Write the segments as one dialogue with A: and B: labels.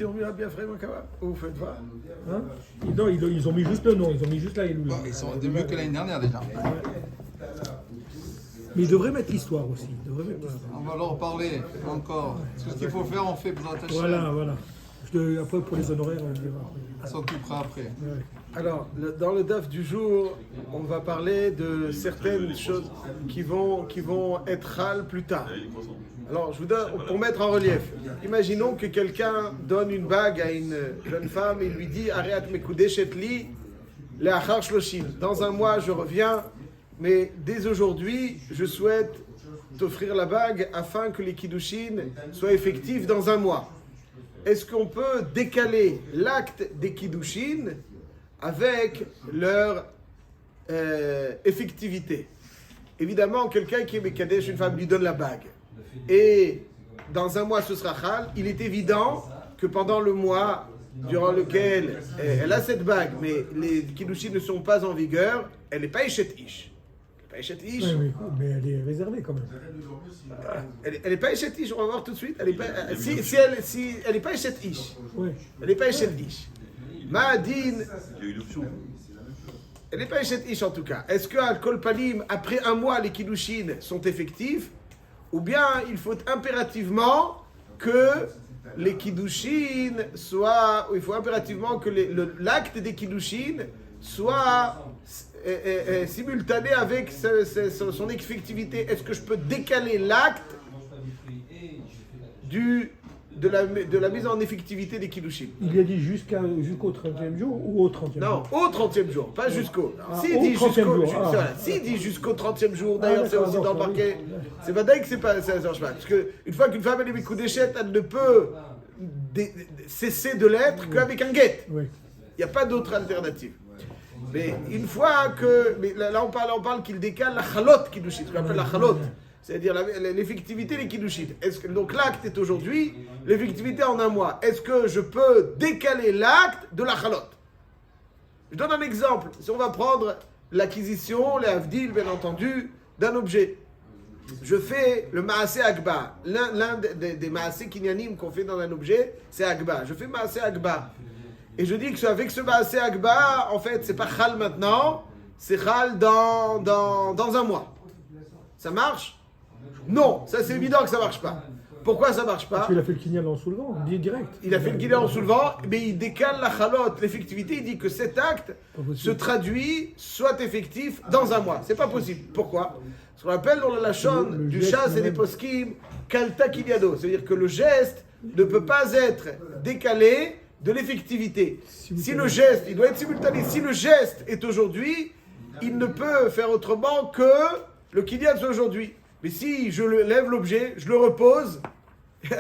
A: Ils ont mis un bien frais, Makaba. Vous faites voir.
B: Hein non, ils ont mis juste le nom, ils ont mis juste la Elul.
C: Bon, ils sont mieux que l'année dernière déjà.
B: Mais ils devraient mettre l'histoire aussi.
C: On va leur parler encore. Tout ce qu'il faut faire, on fait pour attacher.
B: Voilà. Après, pour les honoraires, on dira.
C: On s'occupera après.
B: Ouais.
A: Alors, dans le DAF du jour, on va parler de certaines choses qui vont être hal plus tard. Alors, je vous donne, pour mettre en relief, imaginons que quelqu'un donne une bague à une jeune femme et lui dit « Areat mekudeshet li le'achar shloshim » Dans un mois, je reviens, mais dès aujourd'hui, je souhaite t'offrir la bague afin que les kiddushin soient effectifs dans un mois. Est-ce qu'on peut décaler l'acte des kiddushin avec leur effectivité? Évidemment, quelqu'un qui est mekadesh, une femme lui donne la bague. Et dans un mois, ce sera chal. Il est évident que pendant le mois durant lequel elle a cette bague, mais les kiddushin ne sont pas en vigueur, elle n'est pas échet ish.
B: Oui, mais elle est réservée quand même.
A: Elle n'est pas échet ish, on va voir tout de suite. Elle est pas, si elle n'est pas échet ish.
B: Oui.
A: Elle n'est pas échet ish. Ma'adin.
D: Il y a une option.
A: Elle n'est pas échet ish en tout cas. Est-ce qu'à Kol Palim, après un mois, les kiddushin sont effectifs? Ou bien il faut impérativement que les kiddushin soient, il faut impérativement que l'acte des kiddushin soit simultané avec son effectivité. Est-ce que je peux décaler l'acte de la mise en effectivité des kiddushin?
B: Il a dit jusqu'au 30e jour ou au 30e
A: Non,
B: jour?
A: au 30e jour, pas jusqu'au.
B: Au 30e jour.
A: S'il dit jusqu'au 30e jour, d'ailleurs c'est
B: d'accord,
A: aussi dans le
B: d'accord,
A: marqué,
B: oui.
A: c'est pas dingue que c'est pas ça change pas. Parce qu'une fois qu'une femme elle est mikoudéchette, elle ne peut cesser de l'être qu'avec un guet.
B: Oui.
A: Il n'y a pas d'autre alternative. Mais une fois que. Mais là on parle qu'il décale la chalot kiddushin, ce qu'on appelle la chalot. C'est-à-dire l'effectivité des kiddushin. Donc l'acte est aujourd'hui, l'effectivité en un mois. Est-ce que je peux décaler l'acte de la chalot? Je donne un exemple. Si on va prendre l'acquisition, les avdil, bien entendu, d'un objet. Je fais le maasé agba. L'un des maasé kinyanim qu'on fait dans un objet, c'est agba. Je fais maasé agba. Et je dis que avec ce maasé agba, en fait, c'est pas chal maintenant, c'est chal dans un mois. Ça marche? Non, ça c'est évident que ça marche pas. Pourquoi ça marche pas?
B: Parce qu'il a fait le kinyal en soulevant, direct.
A: Il a fait le guidé en soulevant, mais il décale la chalote, l'effectivité. Il dit que cet acte se traduit, soit effectif, dans un mois. C'est pas possible. Pourquoi? Ce qu'on appelle dans la lachon du chasse et des poskim, kalta kiliado. C'est-à-dire que le geste ne peut pas être décalé de l'effectivité. Si le geste, il doit être simultané. Si le geste est aujourd'hui, il ne peut faire autrement que le kiliad soit aujourd'hui. Mais si je lève l'objet, je le repose,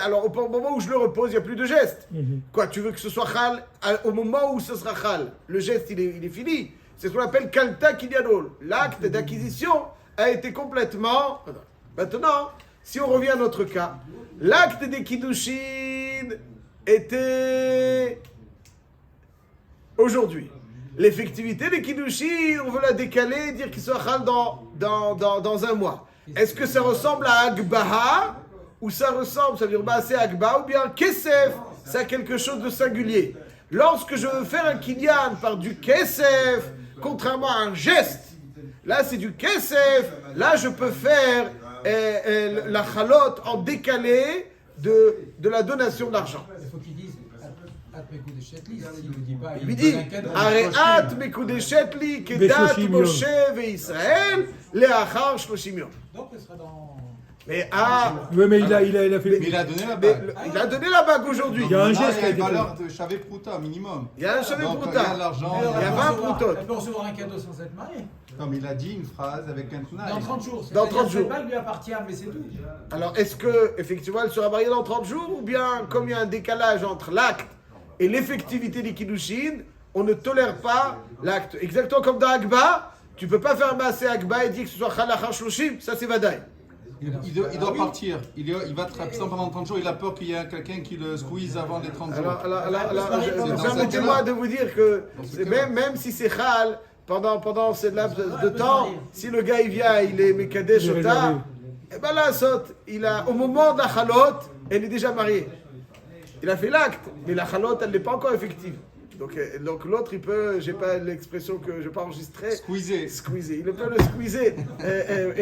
A: alors au moment où je le repose, il n'y a plus de geste. Quoi, tu veux que ce soit chal au moment où ce sera chal? Le geste, il est fini. C'est ce qu'on appelle kalta kilyadol. L'acte d'acquisition a été complètement... Maintenant, si on revient à notre cas, l'acte des kiddushin était aujourd'hui. L'effectivité des kiddushin, on veut la décaler, dire qu'il soit chal dans un mois. Est-ce que ça ressemble à Agbaha ou ça ressemble, ça veut dire c'est Agba ou bien Kesef, c'est quelque chose de singulier. Lorsque je veux faire un kinyan par du Kesef, contrairement à un geste, là c'est du Kesef, là je peux faire la chalote en décalé de la donation d'argent.
E: Il faut qu'ils disent At Mekudeshet li, s'il ne dit pas,
A: Il lui dit Areat Mekudeshet li kedat Moshe ve'Israël le'achar 30 yom.
E: Donc ce sera dans.
A: Mais
B: Oui, mais il a fait.
C: Mais il a donné la bague.
A: il a donné la bague aujourd'hui.
B: Il y a un
C: Ah,
B: geste
C: il
B: qui
C: y
B: a
C: a
B: été
C: une
B: fait.
C: valeur de chavé prouta minimum.
A: Il y a un chavé
C: Donc,
A: prouta.
C: il y a de l'argent.
A: Il y a 20 proutotes.
E: Elle peut recevoir un cadeau sans être mariée.
C: Comme il a dit une phrase avec un tunnel.
E: Dans 30 jours.
A: Dans 30 jours.
E: Cette bague lui appartient, mais c'est tout.
A: Alors, est-ce que effectivement elle sera mariée dans 30 jours ou bien, comme il y a un décalage entre l'acte et l'effectivité des kiddushin, on ne tolère pas l'acte. Exactement comme dans Agba, tu peux pas faire maasé Agba et dire que ce soit Chalachar Shloshim, ça c'est Vadaï.
C: Il doit partir. Il va être absent pendant 30 jours. Il a peur qu'il y ait quelqu'un qui le squeeze avant les 30 jours.
A: Alors, permettez-moi de vous dire que même si c'est Chal, pendant ce laps de temps, si le gars il vient, il est Mekadesh
B: Il est
A: Ota,
B: réservé.
A: et ben là, au moment de la Chalot, elle est déjà mariée. Il a fait l'acte, mais la chalote, elle n'est pas encore effective. Donc l'autre, il peut, j'ai pas l'expression que je n'ai pas enregistrée. Squeezer. Il peut le squeezer. Elle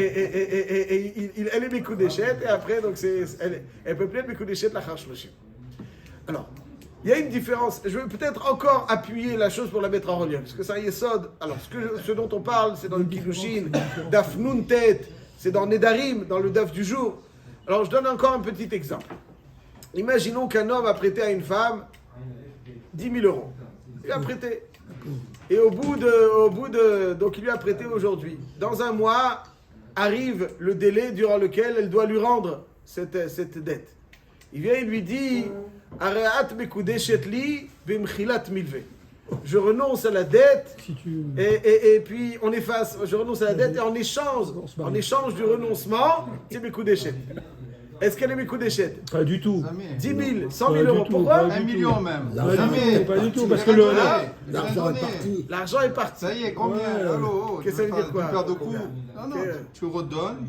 A: est Mekudeshet, et après, donc elle ne peut plus être Mekudeshet la Shloshim. Alors, il y a une différence. Je vais peut-être encore appuyer la chose pour la mettre en relief. Parce que ça y est, Sod. Alors, ce dont on parle, c'est dans le Kiddushin, Daf Nun Tet, c'est dans Nedarim, dans le Daf du jour. Alors, je donne encore un petit exemple. Imaginons qu'un homme a prêté à une femme 10 000 euros. Il a prêté. Et au bout de, donc il lui a prêté aujourd'hui. Dans un mois, arrive le délai durant lequel elle doit lui rendre cette dette. Il vient et lui dit, Areat mekudeshet li b'mchilat milve. Je renonce à la dette et puis on efface. Je renonce à la dette et en échange du renoncement, c'est mekudeshet. Est-ce qu'elle est Mekudeshet?
B: Pas du tout.
A: 10 000, 100 000 euros. Pourquoi?
C: 1 million même.
B: Pas du tout, parce que
E: L'argent est parti.
A: L'argent est parti.
C: Ça y est, combien? Allô,
A: qu'est-ce que ça veut dire quoi?
C: Tu perds de coups. Non, tu redonnes.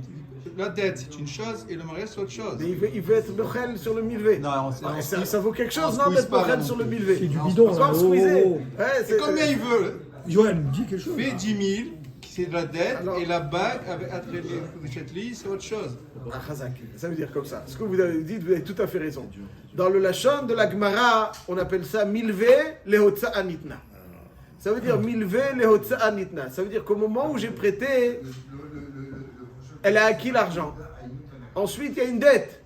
C: La dette, c'est une chose et le mariage, c'est autre chose.
A: Mais il veut être Bochel sur le milvé.
C: Non,
A: ça vaut quelque chose, non, d'être Bochel sur le milvé?
B: c'est du bidon.
A: Encore squeezer.
C: C'est combien il veut?
B: Johan, dis quelque chose.
C: Fais 10 000, c'est de la dette, et la bague avec Chetli, c'est autre chose.
A: Ah, Chazak, ça veut dire comme ça. Ce que vous avez dit, vous avez tout à fait raison. Dans le Lachon de la Gemara, on appelle ça milvé lehotza anitna. Ça veut dire milvé lehotza anitna. Ça veut dire qu'au moment où j'ai prêté, elle a acquis l'argent. Ensuite, il y a une dette.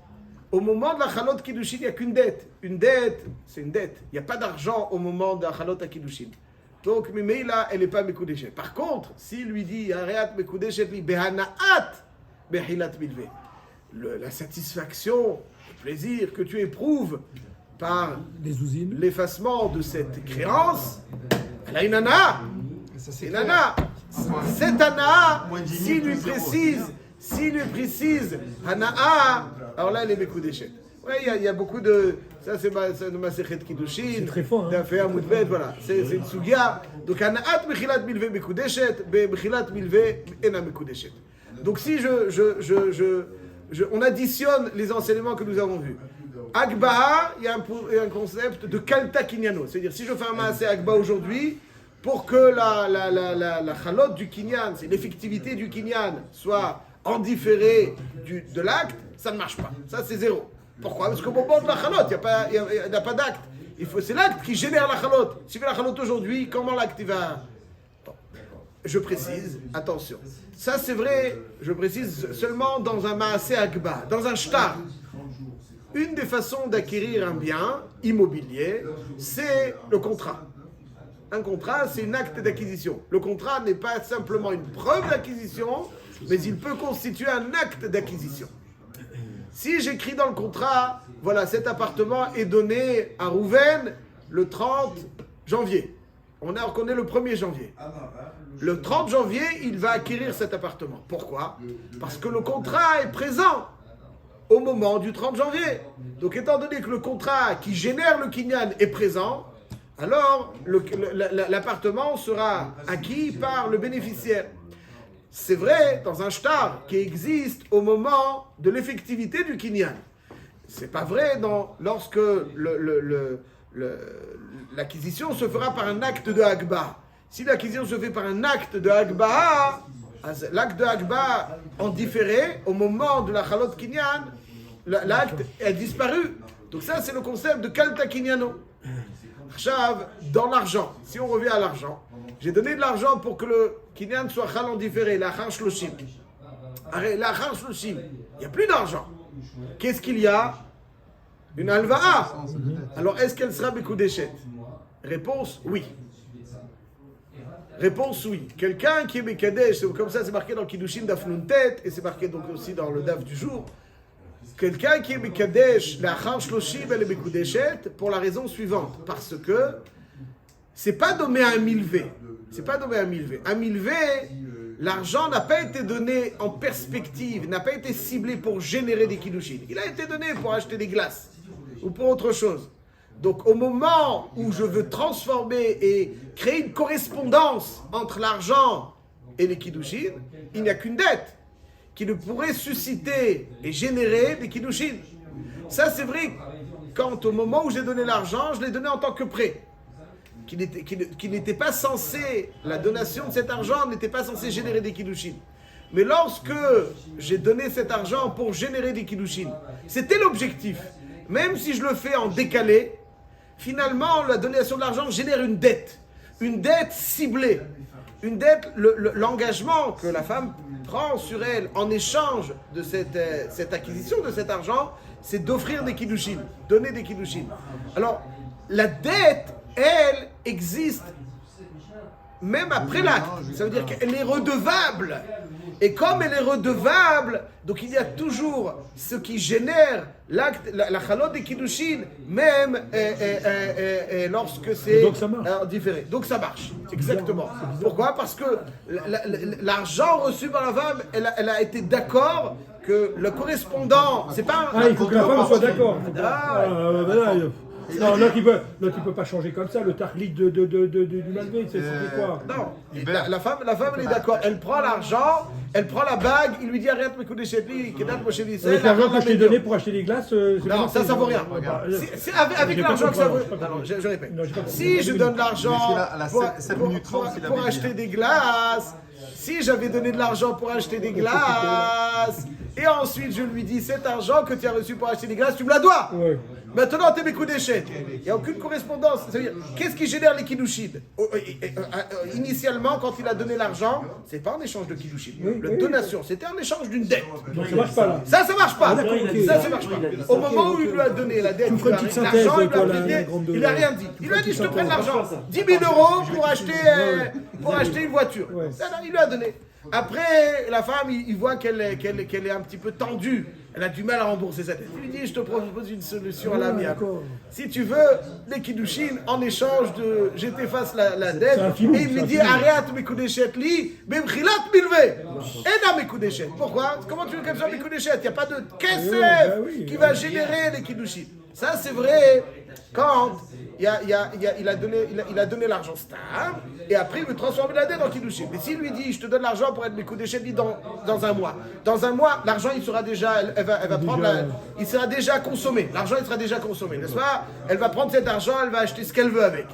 A: Au moment de la Chalot Kiddushin, il n'y a qu'une dette. Une dette, c'est une dette. Il n'y a pas d'argent au moment de la Chalot Kiddushin. Donc, Mimeila, elle n'est pas Mekudeshet. Par contre, s'il lui dit, Areat Mekudeshet li behanaat behilat milve, la satisfaction, le plaisir que tu éprouves par l'effacement de cette créance, elle a une ana. Une ana. Cette ana, s'il lui précise Hanaa, alors là, elle est Mekudeshet. Oui, il y a beaucoup de... Ça, c'est de Masechet Kiddushin.
B: C'est très fort.
A: D'Afea Moudbet, voilà. C'est une sugia. Donc, Hanaat Mechilat Milve Mekudeshet, Mechilat Milve Ena Mekudeshet. Donc, si on additionne les enseignements que nous avons vus. Agbaha, il y a un concept de Kalta Kinyano. C'est-à-dire, si je fais un Maaseh Agba aujourd'hui, pour que la Chalot du Kinyan, c'est l'effectivité du Kinyan, soit en différé de l'acte, ça ne marche pas. Ça, c'est zéro. Pourquoi? Parce qu'au moment de la Chalot, il n'y a pas d'acte. C'est l'acte qui génère la Chalot. Si tu fais la Chalot aujourd'hui, comment l'acte il va... Bon. Je précise, attention. Ça, c'est vrai, je précise seulement dans un Maaseh Agba, dans un shtar. Une des façons d'acquérir un bien immobilier, c'est le contrat. Un contrat, c'est un acte d'acquisition. Le contrat n'est pas simplement une preuve d'acquisition, mais il peut constituer un acte d'acquisition. Si j'écris dans le contrat, voilà, cet appartement est donné à Rouven le 30 janvier. On connaît le 1er janvier. Le 30 janvier, il va acquérir cet appartement. Pourquoi? Parce que le contrat est présent au moment du 30 janvier. Donc, étant donné que le contrat qui génère le kinyan est présent, alors l'appartement sera acquis par le bénéficiaire. C'est vrai dans un shtar qui existe au moment de l'effectivité du kinyan. C'est pas vrai lorsque l'acquisition se fera par un acte de Hagba. Si l'acquisition se fait par un acte de Hagba, l'acte de Hagba en différé, au moment de la Chalot Kinyan, l'acte a disparu. Donc ça, c'est le concept de Kalta Kinyano. Chav, dans l'argent, si on revient à l'argent, j'ai donné de l'argent pour que le Kinyan soit Chal en différé, la Chal Shloshim. La Chal Shloshim, il n'y a plus d'argent. Qu'est-ce qu'il y a? Une Alva'a. Alors, est-ce qu'elle sera Mekudeshet? Réponse, oui. Réponse, oui. Quelqu'un qui est Mekadesh, comme ça c'est marqué dans le Kiddushin Daf Nun Tet, et c'est marqué donc aussi dans le Daf du jour. Quelqu'un qui est Mekadesh, la Chal Shloshim, elle est Mekudeshet, pour la raison suivante. Parce que c'est pas donné à un milvé. C'est pas donné à un milvé. Un milvé, l'argent n'a pas été donné en perspective, n'a pas été ciblé pour générer des Kiddushin. Il a été donné pour acheter des glaces ou pour autre chose. Donc au moment où je veux transformer et créer une correspondance entre l'argent et les Kiddushin, il n'y a qu'une dette qui ne pourrait susciter et générer des Kiddushin. Ça c'est vrai quand au moment où j'ai donné l'argent, je l'ai donné en tant que prêt. Qui n'était pas censé, la donation de cet argent n'était pas censée générer des kiddushin. Mais lorsque j'ai donné cet argent pour générer des kiddushin, c'était l'objectif. Même si je le fais en décalé, finalement, la donation de l'argent génère une dette ciblée. Une dette, l'engagement que la femme prend sur elle en échange de cette acquisition de cet argent, c'est d'offrir des kiddushin, donner des kiddushin. Alors, la dette, elle, existe même après l'acte. Ça veut dire qu'elle est redevable. Et comme elle est redevable, donc il y a toujours ce qui génère l'acte, la chalot des kiddushin, même lorsque c'est différé. Donc ça marche, exactement. Pourquoi? Parce que l'argent reçu par la femme, elle a été d'accord que le correspondant, c'est pas un...
B: il faut que la femme soit d'accord. Non, là, tu peux pas changer comme ça, le targlit du malvé, c'est quoi?
A: Non, la femme, elle est d'accord. Elle prend l'argent, elle prend la bague, il lui dit arrête mes coups de chépi, qu'est-ce que
B: Avec l'argent que je t'ai donné pour acheter des glaces,
A: non, ça vaut rien. C'est avec l'argent que ça vaut. Non, je répète. Si je donne l'argent pour acheter des glaces, si j'avais donné de l'argent pour acheter des glaces, et ensuite je lui dis cet argent que tu as reçu pour acheter des glaces, tu me la dois. Maintenant, t'es mes coups d'échec. Il n'y a aucune correspondance. C'est-à-dire, qu'est-ce qui génère les kiddushin? Initialement, quand il a donné l'argent, c'est pas un échange de kiddushin. La donation, c'était un échange d'une dette.
B: Donc ça marche pas là.
A: Ça marche pas. Ça marche pas. Au moment où il lui a donné la dette, l'argent, il n'a rien dit. Il lui a dit, je te prête l'argent. 10 000 € pour acheter une voiture. Il lui a donné. Après, la femme, il voit qu'elle est un petit peu tendue. Elle a du mal à rembourser sa dette. Il lui dit, je te propose une solution à l'amiable. Si tu veux, les kiddushin, en échange de je t'efface la dette, et il lui dit, arrête mes coups d'échec, li, bimchilat milvé. Et dans mes coups d'échec. Pourquoi? Comment tu veux qu'elle soit mes coups d'échec? Il n'y a pas de kesef qui va générer les kiddushin. Ça, c'est vrai quand il a donné l'argent stable, et après il veut transformer la dette en kiddushin. Mais s'il lui dit, je te donne l'argent pour être mes coups d'échec, dans un mois. Dans un mois, l'argent il sera déjà, elle va prendre il sera déjà consommé. L'argent il sera déjà consommé, n'est-ce pas? Elle va prendre cet argent, elle va acheter ce qu'elle veut avec.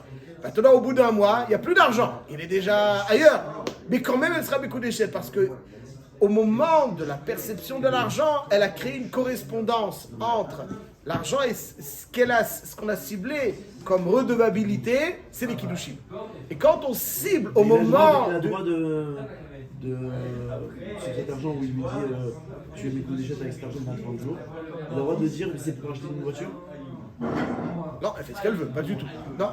A: Maintenant, au bout d'un mois, il n'y a plus d'argent. Il est déjà ailleurs. Mais quand même, elle sera mes coups d'échec parce que au moment de la perception de l'argent, elle a créé une correspondance entre l'argent et ce qu'on a ciblé comme redevabilité, c'est les kiddushin. Et quand on cible au moment...
D: Il a le droit de sur cet argent où il lui dit tu es mes coups d'échec avec cet argent dans 30 jours, il a le droit de dire mais c'est pour acheter une voiture?
A: Non, elle fait ce qu'elle veut, pas du tout. Non.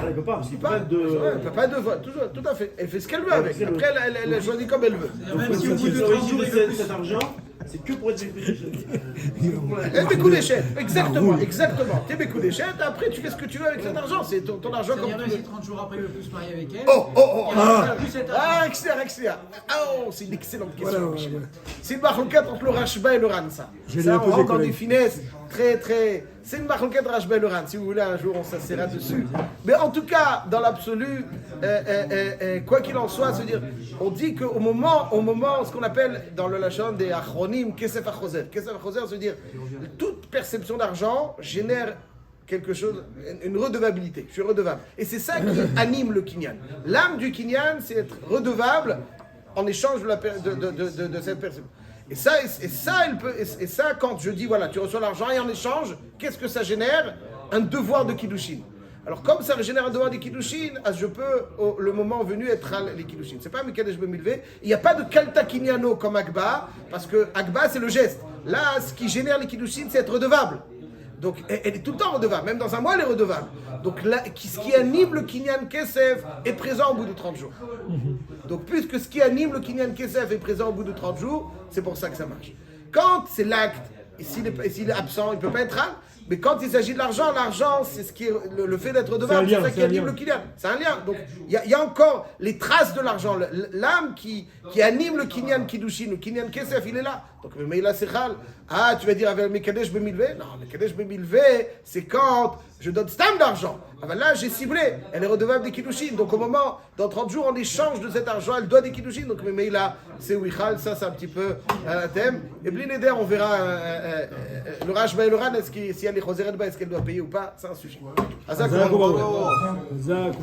D: Elle peut pas, parce qu'il peut
A: pas
D: pas de...
A: Elle peut pas deux fois, tout à fait. Elle fait ce qu'elle veut avec. Après, elle choisit comme elle veut.
D: Donc, si vous utilisez cet argent, c'est que pour être mes coups d'échec.
A: Mes coups d'échec, exactement. T'es mes coups d'échec, après tu fais ce que tu veux avec cet argent. C'est ton argent comme tu veux.
E: Si 30 jours après, il veut plus se marier avec elle.
A: Excellent. C'est une excellente question. C'est une marloquette entre le Rashba et le Ran, ça. Ça, on rentre dans des finesses très... C'est une marloquette Rashba et le Ran. Si vous voulez, un jour, on s'assera dessus. Mais en tout cas, dans l'absolu, quoi qu'il en soit, c'est-à-dire, on dit qu'au moment, ce qu'on appelle dans le Lachon des Achronim, Kesef HaChoser. Kesef HaChoser, c'est-à-dire, toute perception d'argent génère quelque chose, une redevabilité. Je suis redevable. Et c'est ça qui anime le kinyan. L'âme du kinyan, c'est être redevable en échange de cette perception. Et ça, quand je dis, voilà, tu reçois l'argent et en échange, qu'est-ce que ça génère? Un devoir de kiddushin. Alors, comme ça génère un devoir de kiddushin, je peux, le moment venu, être les kiddushin. C'est pas Mekadesh Bemilvé. Il n'y a pas de kalta kinyano comme Agba, parce que Agba, c'est le geste. Là, ce qui génère les kiddushin, c'est être redevable. Donc, elle est tout le temps redevable. Même dans un mois, elle est redevable. Donc, là, ce qui anime le Kinyan Kesef est présent au bout de 30 jours. Donc, puisque ce qui anime le Kinyan Kesef est présent au bout de 30 jours, c'est pour ça que ça marche. Quand c'est l'acte, et s'il est absent, il ne peut pas être acte. Mais quand il s'agit de l'argent, c'est ce qui est le fait d'être redevable, c'est ça qui anime le Kinyan. C'est un lien. Donc, il y a encore les traces de l'argent. L'âme qui anime le Kinyan Kiddushin, le Kinyan Kesef, il est là. Donc, Meila Sechal. Ah, tu vas dire avec Mekadesh Bemilvé? Non, Mekadesh Bemilvé, c'est quand je donne stam d'argent. Ah ben là, j'ai ciblé. Elle est redevable des Kiddushin. Donc, au moment, dans 30 jours, en échange de cet argent, elle doit des Kiddushin. Donc, Meila, c'est Wichal. Ça, c'est un petit peu un thème. Et Blineder, on verra le Rashba et le Ran, si elle est Choseret, est-ce qu'elle doit payer ou pas? C'est un sujet.
B: Zach,